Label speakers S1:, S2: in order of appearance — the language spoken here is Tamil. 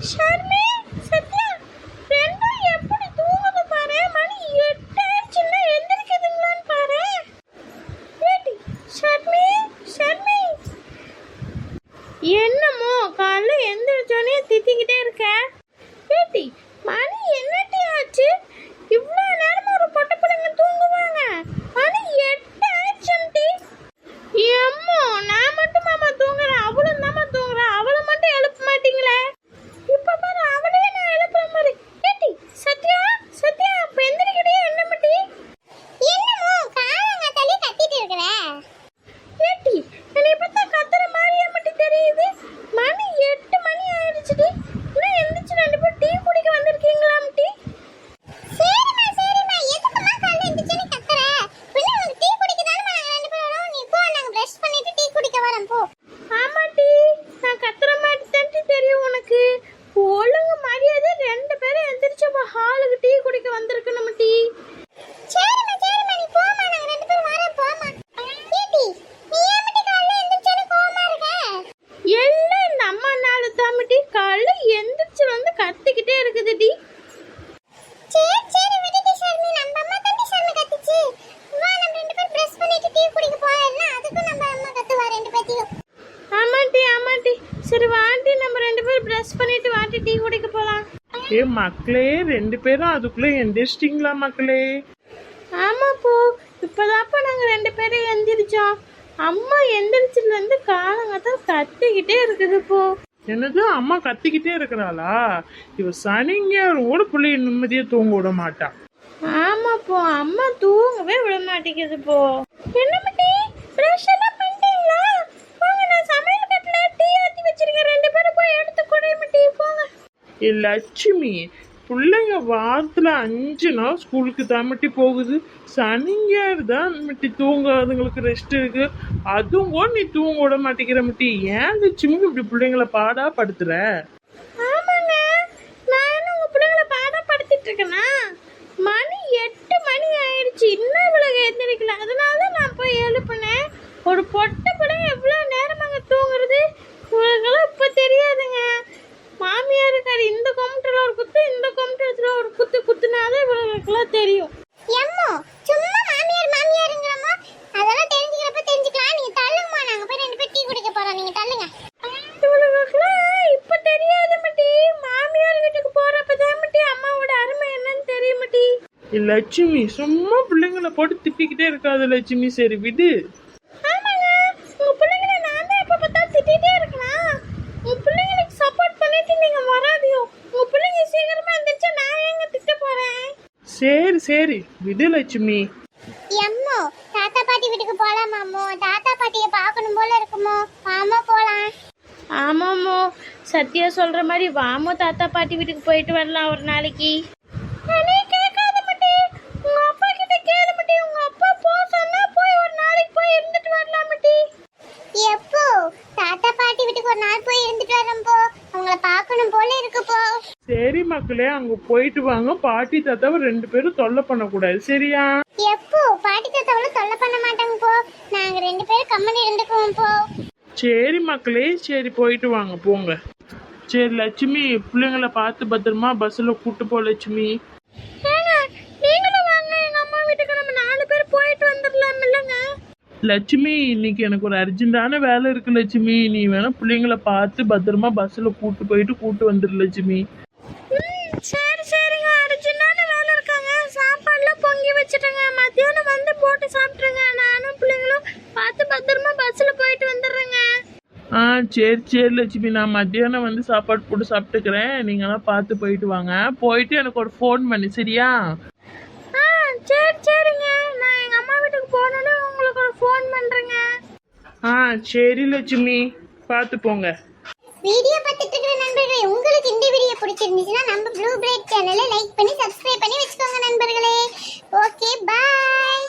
S1: ஷர்மி, சத்யா, ரெண்டும் எப்படி தூங்குது பாரு. மணி 8 ஆயிடுச்சுன்னா எந்திரிக்குதுங்களான்னு பாரு. ஏடி ஷர்மி, ஷர்மி, என்னமோ காலைல எந்திரிச்சோன்னே திட்டிக்கிட்டே இருக்க. ஏடி மணி என்னட்டி ஆச்சு? இவ்வளோ நேரமா ஒரு பொட்டை பிள்ளைங்க தூங்குவாங்க. மணி 8 ஆயிடுச்சுன்ட்டி. எம்மோ நான் மட்டும் மாமா தூங்குறேன், அவளும் தாமா தூங்குறேன். அவளை மட்டும் எழுப்ப மாட்டீங்களே. இப்ப பாரு அவளே நான் எழுப்புற மாதிரி. ஏட்டி சத்யா, சத்யா இப்ப எந்திரிக்கடி. என்ன மட்டி? என்னமோ காலங்காத்தாலே கத்திட்டு இருக்கற. ஏட்டி என்னை பார்த்தா கத்துற மாதிரியா மட்டி தெரியுது? மணி 8 மணி ஆயிடுச்சுடி. இன்னும் எந்திரிச்சு 2 பேர் டீ குடிக்க வந்திருக்கீங்களா மட்டி? சரிம்மா சரிம்மா, எதுக்குமா காலைல எந்திரிச்சு கத்துற? பின்ன உனக்கு டீ குடிக்க தானே நாங்க 2 பேர் வரோம். நீ போ, நாங்க பிரஷ் பண்ணிட்டு டீ குடிக்க வரோம் போ. ஆமாட்டி, நான் கத்துற மாதிரி தான்ட்டி தெரியும் உனக்கு. ஒழுங்கு மரியாதை 2 பேரும் எந்திரிச்சு ஹாலுக்கு டீ குடிக்க வந்திருக்கணும் டீ. சரிம்மா சரிம்மா, நீ போமா, நாங்க 2 பேரும் வரோம் போமா. ஏடி நீ ஏன் மட்டி காலைல எந்திரிச்சோனே கோவமா இருக்க? எல்லாம் இந்த அம்மா நாளு தான் டீ. காலைல எந்திரிச்சு வந்து கத்திக்கிட்டே இருக்குது டீ. சரி சரி விடுடி ஷர்மி, நம்ம அம்மா தண்ணி ஷர்மி கத்திச்சு. வா நம்ம 2 பேரும் பிரஷ் பண்ணிட்டு டீ குடிக்க போறோம்னா அதுக்கு நம்ம அம்மா கத்துவா 2 பேத்தையும். ஆமாண்டி ஆமாண்டி. சரி வாண்டி, நம்ம 2 பேரும் பிரஷ் பண்ணிட்டு வாண்டி டீ குடிக்க போலாம்.
S2: ஏ மக்களே, 2 பேரும் அதுக்குள்ள எந்திரிச்சிட்டீங்களா மக்களே?
S1: ஆமா போ, இப்பதாப்பா நாங்க 2 பேரும் எந்திரிச்சோம். அம்மா எந்திரிச்சதுல இருந்து காலங்கத்தான் கத்திக்கிட்டே இருக்குது போ.
S2: என்னது அம்மா கத்திக்கிட்டே இருக்கிறாளா? இவ சனிங்க பிள்ளைய நிம்மதியா தூங்க விட மாட்டா.
S1: ஆமா போ, அம்மா தூங்கவே விட மாட்டேங்குது போ. என்ன மட்டி பிரஷ் எல்லாம் பண்ணிட்டீங்களா? போங்க, நான் சமையல் கட்டுல டீ ஊத்தி வச்சிருக்கேன். 2 பேரும் போய் எடுத்து குடி மட்டி போங்க.
S2: ஏ லட்சுமி, பிள்ளைங்க வாரத்துல 5 நாள் ஸ்கூலுக்கு தாமட்டி போகுது. சனிங்க தான் மட்டி தூங்காதுங்களுக்கு ரெஸ்ட் இருக்கு. அதுவும் கூட நீ தூங்க விட மாட்டேங்கிற மட்டி. ஏன் லட்சுமி இப்படி பிள்ளைங்களை பாடா படுத்துற?
S1: ஆமாங்க, நான் என்ன உங்க பிள்ளைங்களை பாடப்படுத்திட்டு இருக்கேனா? மணி 8 மணி ஆயிடுச்சு, இன்னும் இவ்வளவு எந்திரிக்கல. அதனாலதான் நான் போய் எழுப்புனேன். ஒரு பொட்டை பிள்ளைங்க எவ்வளவு நேரம் அங்க தூங்குறது இவங்களுக்கெல்லாம் இப்ப தெரியாதுங்க. மாமியார் இருக்காரு, இந்த கொம்புல ஒரு குத்து, இந்த கொம்புல ஒரு குத்து குத்துனாதான் இவங்களுக்கெல்லாம் தெரியும். எம்மோ சும்மா மாமியார் மாமியாருங்கறமா, அதெல்லாம் தெரிஞ்சுக்கிறப்ப தெரிஞ்சுக்கலாம். நீங்க தள்ளுங்கம்மா, நாங்க போய் 2 பேர் டீ குடிக்க போறோம். நீங்க தள்ளுங்க. இவங்களுக்கெல்லாம் இப்ப தெரியாது மட்டி. மாமியார் வீட்டுக்கு போறப்பதான் மட்டி அம்மாவோட அருமை என்னன்னு தெரியும் மட்டி.
S2: லட்சுமி சும்மா பிள்ளைங்களை போட்டு திட்டிக்கிட்டே இருக்காது லட்சுமி. சரி விடு.
S1: ஆமாங்க, உங்க பிள்ளைங்களை நான் தான் எப்ப பார்த்தாலும் திட்டிகிட்டே இருக்கலாம். உங்க பிள்ளைங்களுக்கு சப்போர்ட் பண்ணிட்டு நீங்க வராதியோ. உங்க பிள்ளைங்க சீக்கிரமா எந்திரிச்சா நான் எங்க திட்ட போறேன்?
S2: சரி சரி விடு லட்சுமி.
S1: எம்மோ தாத்தா பாட்டி வீட்டுக்கு போலாமாமோ? தாத்தா பாட்டியை பார்க்கணும் போல இருக்குமோ? வாமா போலாம். ஆமாமோ, சத்யா சொல்ற மாதிரி வாமோ தாத்தா பாட்டி வீட்டுக்கு போயிட்டு வரலாம் ஒரு நாளைக்கு. கேட்காத மட்டி, உங்க அப்பா கிட்ட கேளு மட்டி. உங்க அப்பா போ சொன்னா போய் ஒரு நாளைக்கு போய் இருந்துட்டு வரலாம் மட்டி. எப்போ தாத்தா பாட்டி வீட்டுக்கு ஒரு நாள் போய் இருந்துட்டு வரோம் போ. அவங்கள பார்க்கணும் போல இருக்கு போ.
S2: சரி மக்களே, அங்க போயிட்டு வாங்க. பாட்டி தாத்தாவை 2 பேரும் தொல்லை பண்ணக்கூடாது, சரியா?
S1: எப்போ பாட்டி தாத்தாவள தொல்லை பண்ண மாட்டாங்க போ. நாங்க 2 பேரும் கம்மன் இருந்துக்குவோம் போ.
S2: சரி மக்களே, சரி போயிட்டு வாங்க போங்க. சரி லட்சுமி, பிள்ளைங்களை பார்த்து பத்திரமா பஸ்ல கூட்டு போ லட்சுமி.
S1: நீங்களும் வாங்க, எங்க அம்மா வீட்டுக்கு நம்ம 4 பேர் போயிட்டு வந்துடலாம் இல்லைங்க?
S2: லட்சுமி, இன்னைக்கு எனக்கு ஒரு அர்ஜென்டான வேலை இருக்கு லட்சுமி. நீ வேணா பிள்ளைங்களை பார்த்து பத்திரமா பஸ்ல கூட்டு போயிட்டு கூட்டு வந்துரு லட்சுமி.
S1: சரி சரிங்க, அர்ஜென்டான வேலை இருக்காங்க. சாப்பாடுலாம் பொங்கி வச்சுட்டேங்க. மத்தியானம் வந்து போட்டு சாப்பிட்ருங்க. நானும் பிள்ளைங்களும் பார்த்து பத்திரமா பஸ்ல போயிட்டு வந்துடுறேங்க.
S2: சரி சரி லட்சுமி, நான் மத்தியானம் வந்து சாப்பாடு போட்டு சாப்பிட்டுக்கிறேன். நீங்களாம் பார்த்து போயிட்டு வாங்க. போயிட்டு எனக்கு ஒரு ஃபோன் பண்ணு, சரியா?
S1: சரி சரிங்க, நான் எங்க அம்மா வீட்டுக்கு போனோன்னு உங்களுக்கு ஒரு ஃபோன் பண்றேங்க.
S2: சரி லட்சுமி, பார்த்து போங்க.
S1: வீடியோ பார்த்துட்டு இருக்கிற நண்பர்களே, உங்களுக்கு இந்த வீடியோ பிடிச்சிருந்துச்சுன்னா நம்ம ப்ளூ பிரைட் சேனலை லைக் பண்ணி சப்ஸ்கிரைப் பண்ணி வச்சுக்கோங்க நண்பர்களே. ஓகே, பாய்.